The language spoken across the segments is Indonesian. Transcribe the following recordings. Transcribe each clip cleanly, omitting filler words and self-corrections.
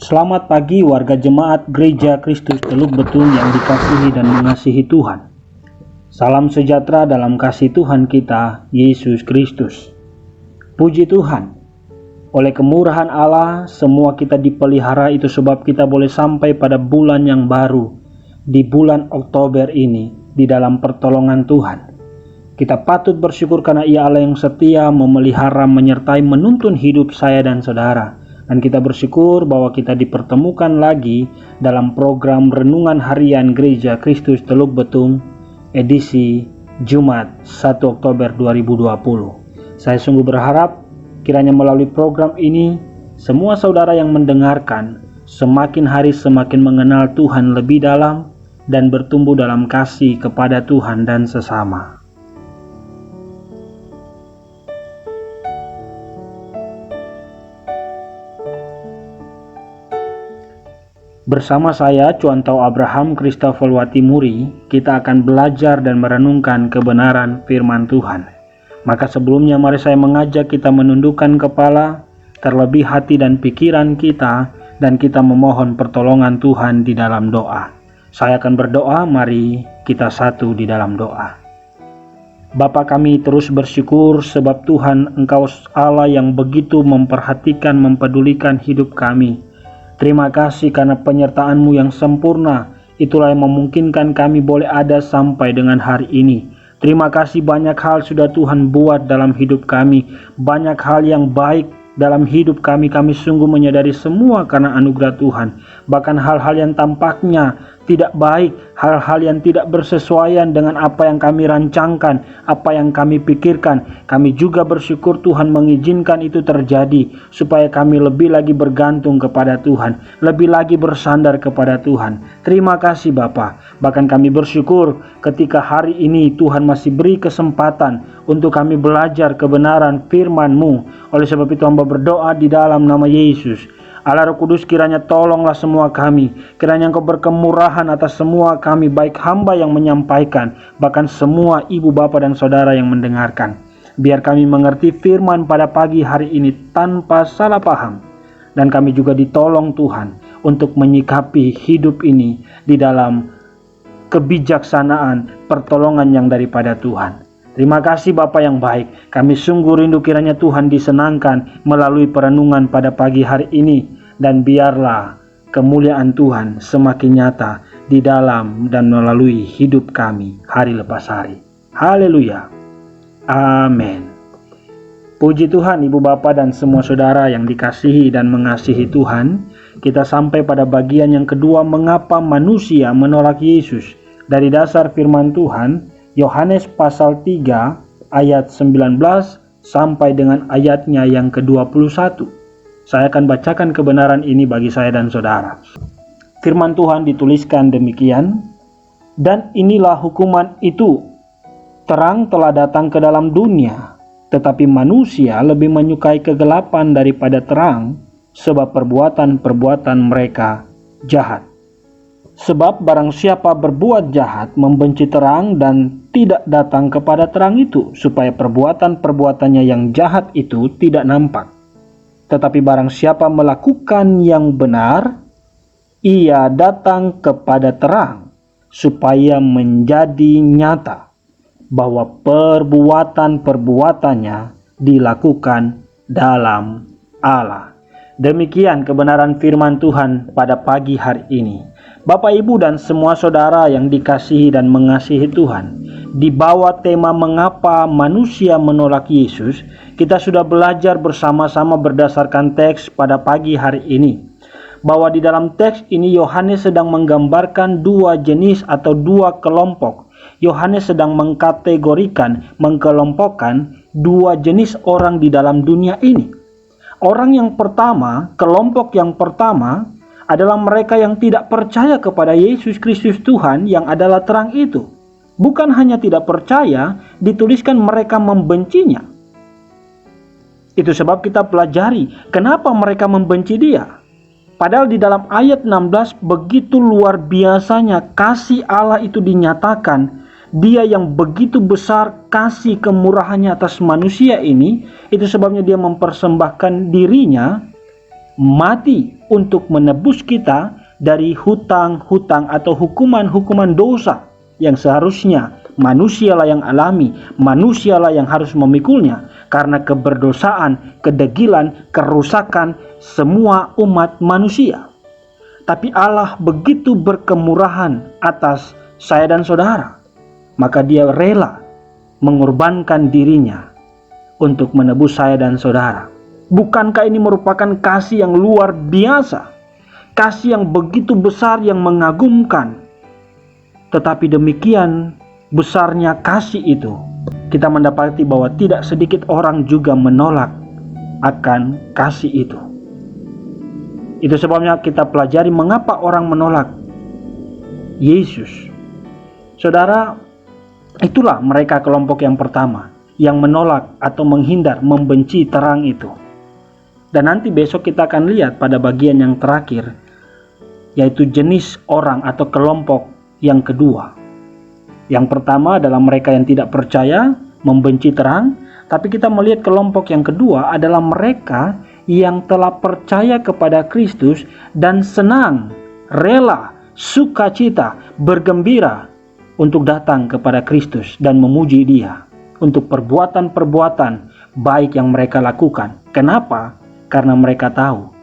Selamat pagi warga jemaat Gereja Kristus Teluk Betung yang dikasihi dan mengasihi Tuhan. Salam sejahtera dalam kasih Tuhan kita, Yesus Kristus. Puji Tuhan, oleh kemurahan Allah semua kita dipelihara, itu sebab kita boleh sampai pada bulan yang baru, di bulan Oktober ini, di dalam pertolongan Tuhan. Kita patut bersyukur karena Ia Allah yang setia memelihara, menyertai, menuntun hidup saya dan saudara. Dan kita bersyukur bahwa kita dipertemukan lagi dalam program Renungan Harian Gereja Kristus Teluk Betung, edisi Jumat 1 Oktober 2020. Saya sungguh berharap kiranya melalui program ini, semua saudara yang mendengarkan semakin hari semakin mengenal Tuhan lebih dalam dan bertumbuh dalam kasih kepada Tuhan dan sesama. Bersama saya, Cuantau Abraham Christopher Watimuri, kita akan belajar dan merenungkan kebenaran firman Tuhan. Maka sebelumnya mari saya mengajak kita menundukkan kepala, terlebih hati dan pikiran kita, dan kita memohon pertolongan Tuhan di dalam doa. Saya akan berdoa, mari kita satu di dalam doa. Bapa kami terus bersyukur sebab Tuhan Engkau Allah yang begitu memperhatikan, mempedulikan hidup kami. Terima kasih karena penyertaan-Mu yang sempurna, itulah yang memungkinkan kami boleh ada sampai dengan hari ini. Terima kasih banyak hal sudah Tuhan buat dalam hidup kami, banyak hal yang baik dalam hidup kami sungguh menyadari semua karena anugerah Tuhan. Bahkan hal-hal yang tampaknya tidak baik, hal-hal yang tidak bersesuaian dengan apa yang kami rancangkan, apa yang kami pikirkan, kami juga bersyukur Tuhan mengizinkan itu terjadi, supaya kami lebih lagi bergantung kepada Tuhan, lebih lagi bersandar kepada Tuhan. Terima kasih Bapa. Bahkan kami bersyukur ketika hari ini Tuhan masih beri kesempatan untuk kami belajar kebenaran firman-Mu. Oleh sebab itu hamba berdoa di dalam nama Yesus. Allah Roh Kudus, kiranya tolonglah semua kami, kiranya Engkau berkemurahan atas semua kami, baik hamba yang menyampaikan, bahkan semua ibu bapa dan saudara yang mendengarkan. Biar kami mengerti firman pada pagi hari ini tanpa salah paham, dan kami juga ditolong Tuhan untuk menyikapi hidup ini di dalam kebijaksanaan pertolongan yang daripada Tuhan. Terima kasih Bapa yang baik, kami sungguh rindu kiranya Tuhan disenangkan melalui perenungan pada pagi hari ini, dan biarlah kemuliaan Tuhan semakin nyata di dalam dan melalui hidup kami hari lepas hari. Haleluya. Amin. Puji Tuhan Ibu Bapa dan semua saudara yang dikasihi dan mengasihi Tuhan. Kita sampai pada bagian yang kedua, mengapa manusia menolak Yesus. Dari dasar firman Tuhan, Yohanes pasal 3 ayat 19 sampai dengan ayatnya yang ke-21. Saya akan bacakan kebenaran ini bagi saya dan saudara. Firman Tuhan dituliskan demikian, "Dan inilah hukuman itu, terang telah datang ke dalam dunia, tetapi manusia lebih menyukai kegelapan daripada terang, sebab perbuatan-perbuatan mereka jahat. Sebab barang siapa berbuat jahat membenci terang dan tidak datang kepada terang itu, supaya perbuatan-perbuatannya yang jahat itu tidak nampak. Tetapi barang siapa melakukan yang benar, ia datang kepada terang, supaya menjadi nyata bahwa perbuatan-perbuatannya dilakukan dalam Allah." Demikian kebenaran firman Tuhan pada pagi hari ini. Bapak, Ibu, dan semua saudara yang dikasihi dan mengasihi Tuhan, di bawah tema mengapa manusia menolak Yesus, kita sudah belajar bersama-sama berdasarkan teks pada pagi hari ini, bahwa di dalam teks ini Yohanes sedang menggambarkan dua jenis atau dua kelompok. Yohanes sedang mengkategorikan, mengkelompokkan dua jenis orang di dalam dunia ini. Orang yang pertama, kelompok yang pertama, adalah mereka yang tidak percaya kepada Yesus Kristus Tuhan yang adalah terang itu. Bukan hanya tidak percaya, dituliskan mereka membencinya. Itu sebab kita pelajari kenapa mereka membenci Dia. Padahal di dalam ayat 16 begitu luar biasanya kasih Allah itu dinyatakan. Dia yang begitu besar kasih kemurahannya atas manusia ini, itu sebabnya Dia mempersembahkan dirinya mati untuk menebus kita dari hutang-hutang atau hukuman-hukuman dosa yang seharusnya manusialah yang alami, manusialah yang harus memikulnya karena keberdosaan, kedegilan, kerusakan semua umat manusia. Tapi Allah begitu berkemurahan atas saya dan saudara, maka Dia rela mengorbankan dirinya untuk menebus saya dan saudara. Bukankah ini merupakan kasih yang luar biasa? Kasih yang begitu besar, yang mengagumkan. Tetapi demikian besarnya kasih itu, kita mendapati bahwa tidak sedikit orang juga menolak akan kasih itu. Itu sebabnya kita pelajari mengapa orang menolak Yesus. Saudara, itulah mereka kelompok yang pertama yang menolak atau menghindar, membenci terang itu. Dan nanti besok kita akan lihat pada bagian yang terakhir, yaitu jenis orang atau kelompok yang kedua. Yang pertama adalah mereka yang tidak percaya, membenci terang. Tapi kita melihat kelompok yang kedua adalah mereka yang telah percaya kepada Kristus dan senang, rela, sukacita, bergembira untuk datang kepada Kristus dan memuji Dia untuk perbuatan-perbuatan baik yang mereka lakukan. Kenapa? Karena mereka tahu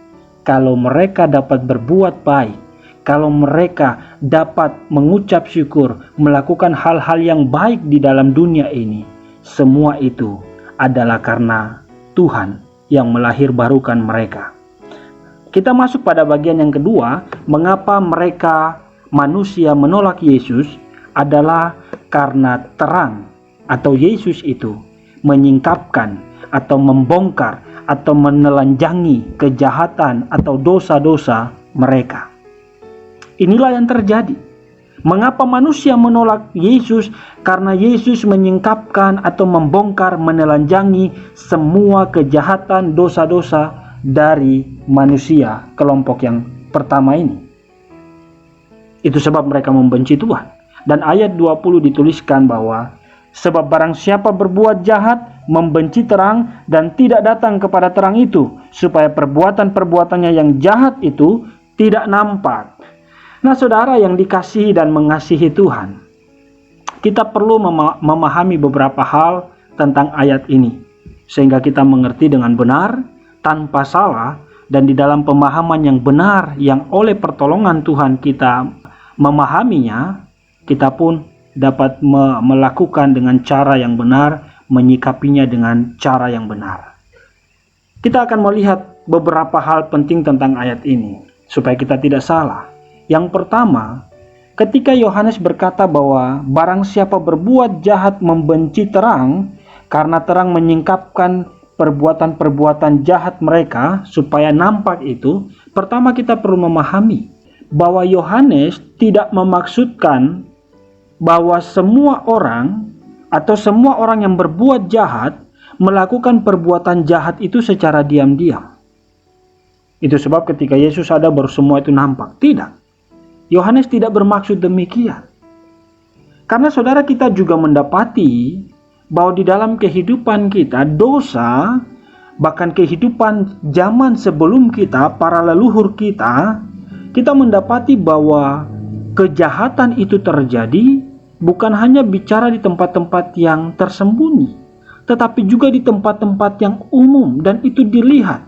kalau mereka dapat berbuat baik, kalau mereka dapat mengucap syukur, melakukan hal-hal yang baik di dalam dunia ini, semua itu adalah karena Tuhan yang melahirbarukan mereka. Kita masuk pada bagian yang kedua, mengapa mereka manusia menolak Yesus adalah karena terang atau Yesus itu menyingkapkan atau membongkar atau menelanjangi kejahatan atau dosa-dosa mereka. Inilah yang terjadi. Mengapa manusia menolak Yesus? Karena Yesus menyingkapkan atau membongkar, menelanjangi semua kejahatan, dosa-dosa dari manusia, kelompok yang pertama ini. Itu sebab mereka membenci Tuhan. Dan ayat 20 dituliskan bahwa sebab barang siapa berbuat jahat, membenci terang dan tidak datang kepada terang itu, supaya perbuatan-perbuatannya yang jahat itu tidak nampak. Nah, saudara yang dikasihi dan mengasihi Tuhan, kita perlu memahami beberapa hal tentang ayat ini, sehingga kita mengerti dengan benar, tanpa salah, dan di dalam pemahaman yang benar, yang oleh pertolongan Tuhan kita memahaminya, kita pun dapat melakukan dengan cara yang benar, menyikapinya dengan cara yang benar. Kita akan melihat beberapa hal penting tentang ayat ini, supaya kita tidak salah. Yang pertama, ketika Yohanes berkata bahwa barang siapa berbuat jahat membenci terang, karena terang menyingkapkan perbuatan-perbuatan jahat mereka supaya nampak itu, pertama kita perlu memahami bahwa Yohanes tidak memaksudkan bahwa semua orang atau semua orang yang berbuat jahat melakukan perbuatan jahat itu secara diam-diam. Itu sebab ketika Yesus ada baru semua itu nampak. Tidak. Yohanes tidak bermaksud demikian. Karena saudara, kita juga mendapati bahwa di dalam kehidupan kita dosa, bahkan kehidupan zaman sebelum kita, para leluhur kita mendapati bahwa kejahatan itu terjadi bukan hanya bicara di tempat-tempat yang tersembunyi, tetapi juga di tempat-tempat yang umum, dan itu dilihat.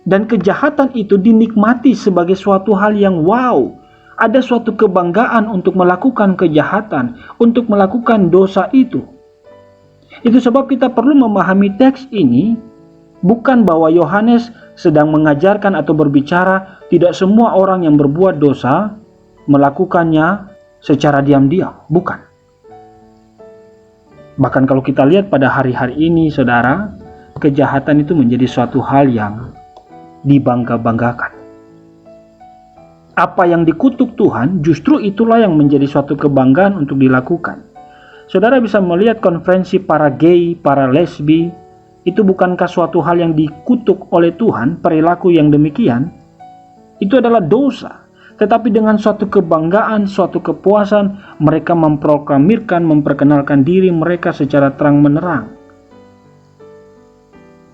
Dan kejahatan itu dinikmati sebagai suatu hal yang wow. Ada suatu kebanggaan untuk melakukan kejahatan, untuk melakukan dosa itu. Itu sebab kita perlu memahami teks ini, bukan bahwa Yohanes sedang mengajarkan atau berbicara tidak semua orang yang berbuat dosa melakukannya secara diam-diam, bukan. Bahkan kalau kita lihat pada hari-hari ini, saudara, kejahatan itu menjadi suatu hal yang dibangga-banggakan. Apa yang dikutuk Tuhan, justru itulah yang menjadi suatu kebanggaan untuk dilakukan. Saudara bisa melihat konferensi para gay, para lesbi, itu bukankah suatu hal yang dikutuk oleh Tuhan, perilaku yang demikian? Itu adalah dosa. Tetapi dengan suatu kebanggaan, suatu kepuasan, mereka memproklamirkan, memperkenalkan diri mereka secara terang menerang.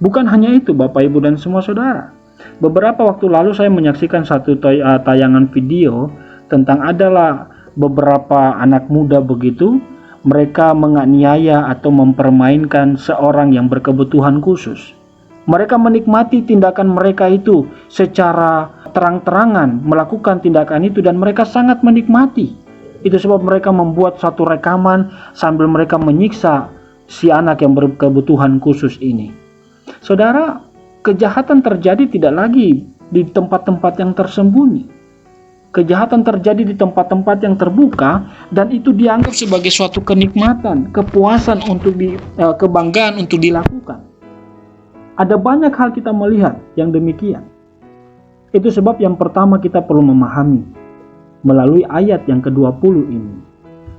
Bukan hanya itu, Bapak, Ibu, dan semua saudara. Beberapa waktu lalu saya menyaksikan satu tayangan video tentang adalah beberapa anak muda begitu, mereka menganiaya atau mempermainkan seorang yang berkebutuhan khusus. Mereka menikmati tindakan mereka itu secara terang-terangan melakukan tindakan itu dan mereka sangat menikmati. Itu sebab mereka membuat satu rekaman sambil mereka menyiksa si anak yang berkebutuhan khusus ini. Saudara, kejahatan terjadi tidak lagi di tempat-tempat yang tersembunyi. Kejahatan terjadi di tempat-tempat yang terbuka dan itu dianggap sebagai suatu kenikmatan, kepuasan kebanggaan untuk dilakukan. Ada banyak hal kita melihat yang demikian. Itu sebab yang pertama kita perlu memahami melalui ayat yang ke-20 ini.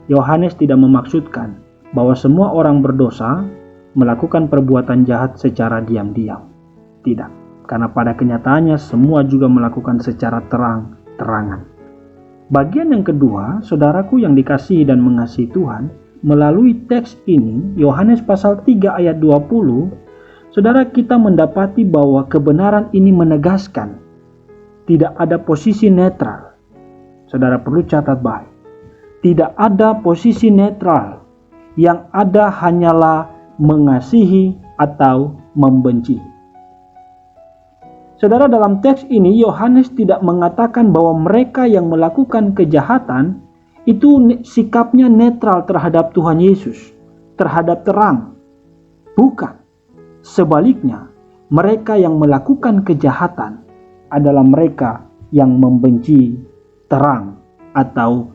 Yohanes tidak memaksudkan bahwa semua orang berdosa melakukan perbuatan jahat secara diam-diam. Tidak, karena pada kenyataannya semua juga melakukan secara terang-terangan. Bagian yang kedua, saudaraku yang dikasihi dan mengasihi Tuhan, melalui teks ini, Yohanes pasal 3 ayat 20, saudara kita mendapati bahwa kebenaran ini menegaskan tidak ada posisi netral. Saudara perlu catat baik. Tidak ada posisi netral. Yang ada hanyalah mengasihi atau membenci. Saudara, dalam teks ini Yohanes tidak mengatakan bahwa mereka yang melakukan kejahatan itu sikapnya netral terhadap Tuhan Yesus, terhadap terang. Bukan. Sebaliknya, mereka yang melakukan kejahatan adalah mereka yang membenci terang atau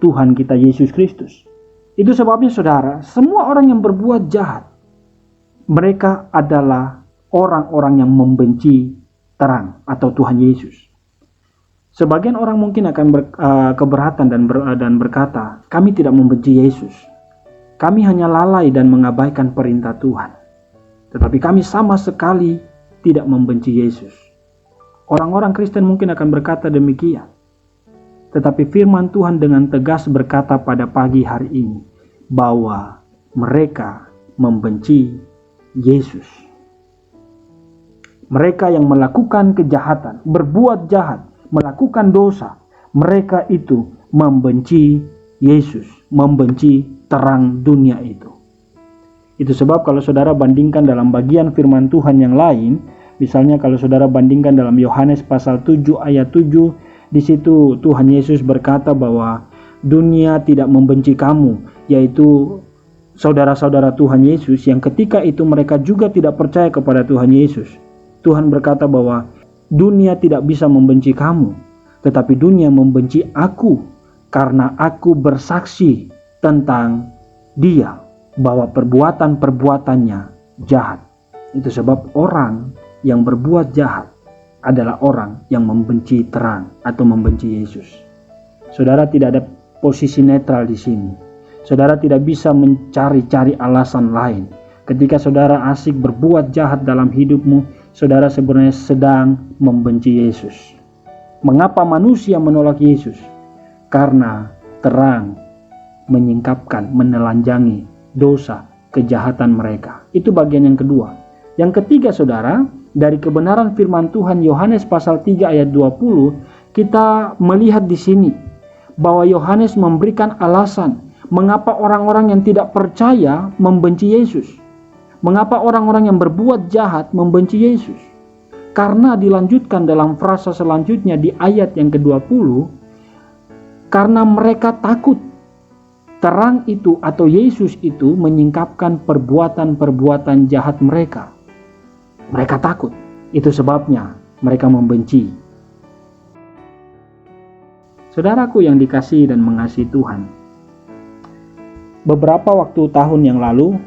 Tuhan kita Yesus Kristus. Itu sebabnya saudara, semua orang yang berbuat jahat, mereka adalah orang-orang yang membenci terang atau Tuhan Yesus. Sebagian orang mungkin akan keberatan dan berkata, kami tidak membenci Yesus. Kami hanya lalai dan mengabaikan perintah Tuhan. Tetapi kami sama sekali tidak membenci Yesus. Orang-orang Kristen mungkin akan berkata demikian. Tetapi firman Tuhan dengan tegas berkata pada pagi hari ini bahwa mereka membenci Yesus. Mereka yang melakukan kejahatan, berbuat jahat, melakukan dosa, mereka itu membenci Yesus, membenci terang dunia itu. Itu sebab kalau saudara bandingkan dalam bagian firman Tuhan yang lain, misalnya kalau saudara bandingkan dalam Yohanes pasal 7 ayat 7, di situ Tuhan Yesus berkata bahwa dunia tidak membenci kamu, yaitu saudara-saudara Tuhan Yesus yang ketika itu mereka juga tidak percaya kepada Tuhan Yesus. Tuhan berkata bahwa dunia tidak bisa membenci kamu, tetapi dunia membenci aku karena aku bersaksi tentang dia bahwa perbuatan-perbuatannya jahat. Itu sebab orang yang berbuat jahat adalah orang yang membenci terang atau membenci Yesus. Saudara tidak ada posisi netral di sini. Saudara tidak bisa mencari-cari alasan lain. Ketika saudara asik berbuat jahat dalam hidupmu, saudara sebenarnya sedang membenci Yesus. Mengapa manusia menolak Yesus? Karena terang menyingkapkan, menelanjangi dosa, kejahatan mereka. Itu bagian yang kedua. Yang ketiga saudara, dari kebenaran firman Tuhan Yohanes pasal 3 ayat 20, kita melihat di sini bahwa Yohanes memberikan alasan mengapa orang-orang yang tidak percaya membenci Yesus. Mengapa orang-orang yang berbuat jahat membenci Yesus? Karena dilanjutkan dalam frasa selanjutnya di ayat yang ke-20, karena mereka takut terang itu atau Yesus itu menyingkapkan perbuatan-perbuatan jahat mereka. Mereka takut. Itu sebabnya mereka membenci. Saudaraku yang dikasihi dan mengasihi Tuhan, beberapa tahun yang lalu,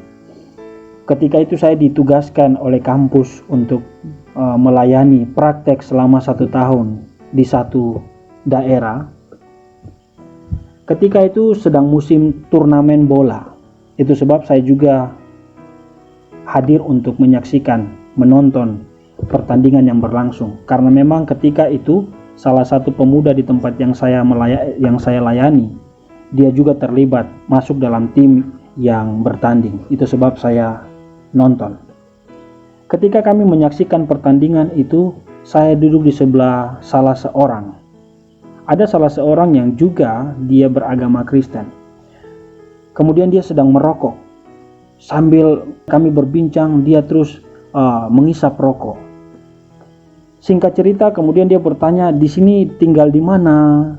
ketika itu saya ditugaskan oleh kampus untuk melayani praktek selama 1 tahun di satu daerah. Ketika itu sedang musim turnamen bola. Itu sebab saya juga hadir untuk menyaksikan, menonton pertandingan yang berlangsung. Karena memang ketika itu salah satu pemuda di tempat yang saya layani, dia juga terlibat masuk dalam tim yang bertanding. Itu sebab saya nonton. Ketika kami menyaksikan pertandingan itu, saya duduk di sebelah salah seorang. Ada salah seorang yang juga dia beragama Kristen. Kemudian dia sedang merokok. Sambil kami berbincang, dia terus menghisap rokok. Singkat cerita, kemudian dia bertanya, di sini tinggal di mana?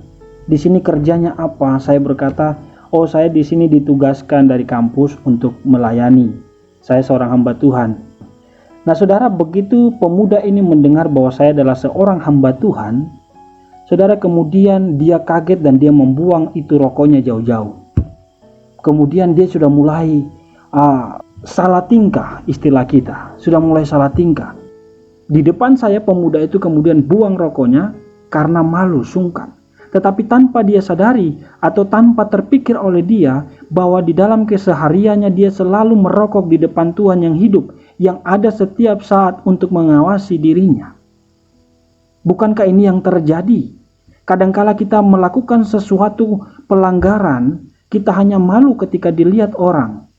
Di sini kerjanya apa? Saya berkata, oh saya di sini ditugaskan dari kampus untuk melayani. Saya seorang hamba Tuhan. Nah saudara, begitu pemuda ini mendengar bahwa saya adalah seorang hamba Tuhan, saudara, kemudian dia kaget dan dia membuang itu rokoknya jauh-jauh. Kemudian dia sudah mulai salah tingkah, istilah kita, sudah mulai salah tingkah. Di depan saya pemuda itu kemudian buang rokoknya karena malu, sungkan. Tetapi tanpa dia sadari atau tanpa terpikir oleh dia bahwa di dalam kesehariannya dia selalu merokok di depan Tuhan yang hidup, yang ada setiap saat untuk mengawasi dirinya. Bukankah ini yang terjadi? Kadangkala kita melakukan sesuatu pelanggaran, kita hanya malu ketika dilihat orang,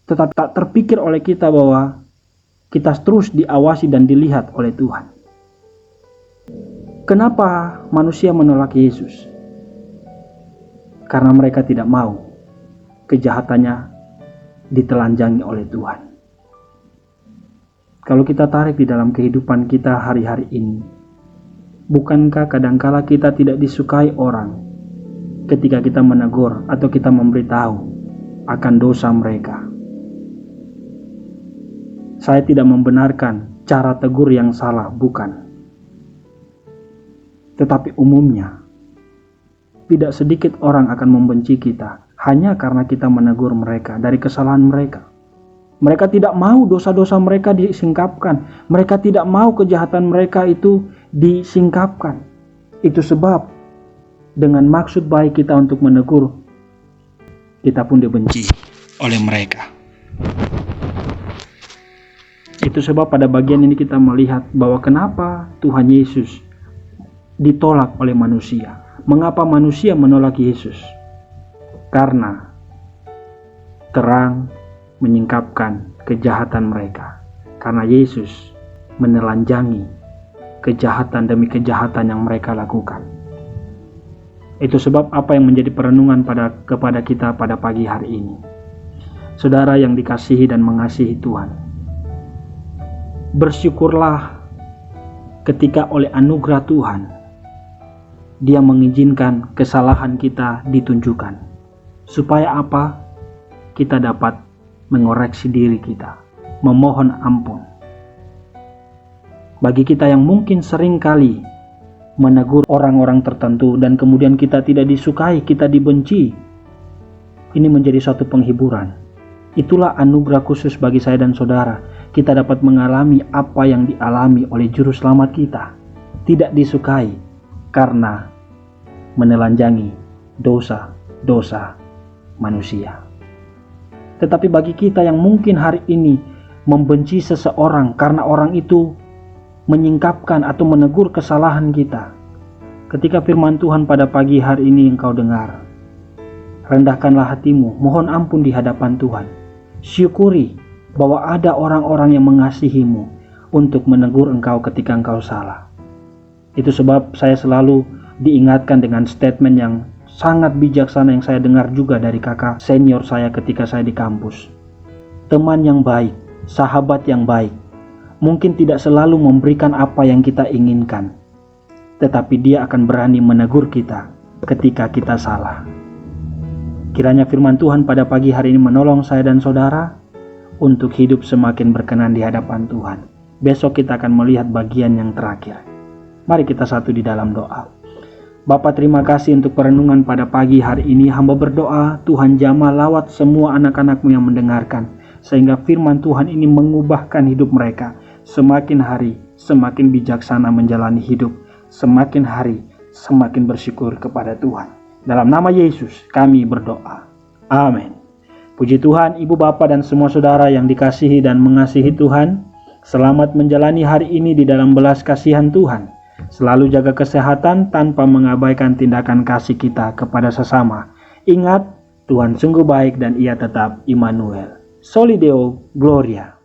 tetapi tak terpikir oleh kita bahwa kita terus diawasi dan dilihat oleh Tuhan. Kenapa manusia menolak Yesus? Karena mereka tidak mau kejahatannya ditelanjangi oleh Tuhan. Kalau kita tarik di dalam kehidupan kita hari-hari ini, bukankah kadangkala kita tidak disukai orang ketika kita menegur atau kita memberitahu akan dosa mereka? Saya tidak membenarkan cara tegur yang salah, bukan. Tetapi umumnya, tidak sedikit orang akan membenci kita hanya karena kita menegur mereka dari kesalahan mereka. Mereka tidak mau dosa-dosa mereka disingkapkan. Mereka tidak mau kejahatan mereka itu disingkapkan. Itu sebab dengan maksud baik kita untuk menegur, kita pun dibenci oleh mereka. Itu sebab pada bagian ini kita melihat bahwa kenapa Tuhan Yesus ditolak oleh manusia. Mengapa manusia menolak Yesus? Karena terang menyingkapkan kejahatan mereka. Karena Yesus menelanjangi kejahatan demi kejahatan yang mereka lakukan. Itu sebab apa yang menjadi perenungan kepada kita pada pagi hari ini. Saudara yang dikasihi dan mengasihi Tuhan, bersyukurlah ketika oleh anugerah Tuhan Dia mengizinkan kesalahan kita ditunjukkan. Supaya apa? Kita dapat mengoreksi diri kita, memohon ampun. Bagi kita yang mungkin sering kali menegur orang-orang tertentu dan kemudian kita tidak disukai, kita dibenci, ini menjadi suatu penghiburan. Itulah anugerah khusus bagi saya dan saudara. Kita dapat mengalami apa yang dialami oleh Juru Selamat kita. Tidak disukai karena menelanjangi dosa-dosa manusia. Tetapi bagi kita yang mungkin hari ini membenci seseorang karena orang itu menyingkapkan atau menegur kesalahan kita, ketika firman Tuhan pada pagi hari ini engkau dengar, rendahkanlah hatimu, mohon ampun di hadapan Tuhan. Syukuri bahwa ada orang-orang yang mengasihimu untuk menegur engkau ketika engkau salah. Itu sebab saya selalu diingatkan dengan statement yang sangat bijaksana yang saya dengar juga dari kakak senior saya ketika saya di kampus. Teman yang baik, sahabat yang baik, mungkin tidak selalu memberikan apa yang kita inginkan, tetapi dia akan berani menegur kita ketika kita salah. Kiranya firman Tuhan pada pagi hari ini menolong saya dan saudara untuk hidup semakin berkenan di hadapan Tuhan. Besok kita akan melihat bagian yang terakhir. Mari kita satu di dalam doa. Bapa, terima kasih untuk perenungan pada pagi hari ini. Hamba berdoa Tuhan jamah lawat semua anak-anak-Mu yang mendengarkan, sehingga firman Tuhan ini mengubahkan hidup mereka. Semakin hari semakin bijaksana menjalani hidup, semakin hari semakin bersyukur kepada Tuhan. Dalam nama Yesus kami berdoa. Amin. Puji Tuhan, Ibu, Bapa, dan semua saudara yang dikasihi dan mengasihi Tuhan. Selamat menjalani hari ini di dalam belas kasihan Tuhan. Selalu jaga kesehatan tanpa mengabaikan tindakan kasih kita kepada sesama. Ingat, Tuhan sungguh baik dan Ia tetap Immanuel. Soli Deo Gloria.